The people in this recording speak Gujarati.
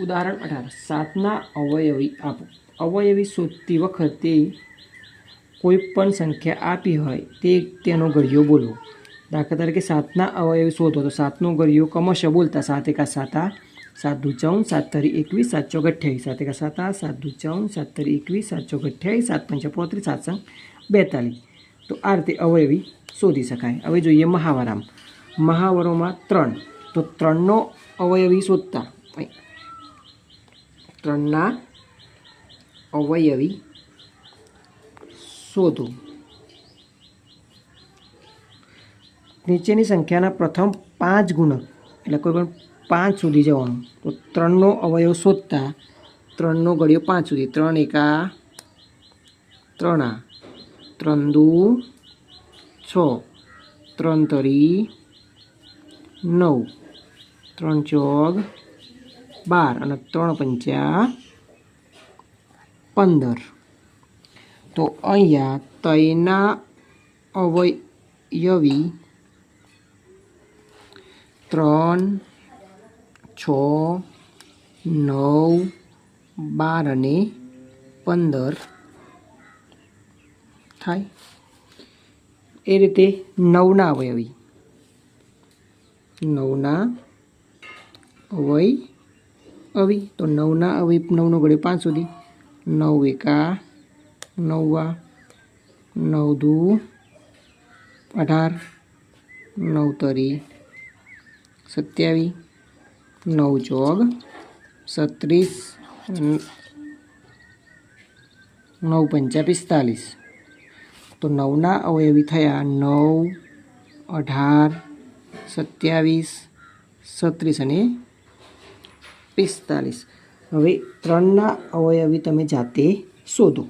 ઉદાહરણ 18 7ના અવયવી આપો। અવયવી શોધતી વખતે કોઈ પણ સંખ્યા આપી હોય તેનો ઘડિયો બોલવો। દાખલા તરીકે 7ના અવયવી શોધો તો 7નો ઘડિયો ક્રમશઃ બોલતા 7 એકા 7 7 દુ 14 7 તરી 21 7 ચોક 28 7 એકા 7 7 દુ 14 7 તરી 21 7 ચોક 28 7 પંચા 35 7 સંગ 42। તો આ રીતે અવયવી શોધી શકાય। હવે જોઈએ મહાવરામાં। મહાવરોમાં 3 તો 3નો અવયવી શોધતા 3ના અવયવી શોધો। નીચેની સંખ્યાના પ્રથમ 5 ગુણક એટલે કોઈ પણ 5 સુધી જવાનું। તો 3નો અવયવ શોધતા 3નો ઘડિયો 5 સુધી 3 એકા 3 3 દુ 6 3 તરી 9 3 ચોક 12 અને 3 પંચા 15। તો અહીંયા ત્રણના અવયવી 3 6 9 12 અને 15 થાય। એ રીતે 9ના અવયવી 9ના અવયવી તો 9ના અવયવી 9નો ઘડિયો 5 સુધી 9 એકા 9 9 દુ 18 9 તરી 27 9 ચોક 36 9 પંચા 45। તો 9ના અવયવી થયા 9 18 27 36 અને 45। હવે 3ના અવયવી તમે જાતે શોધો।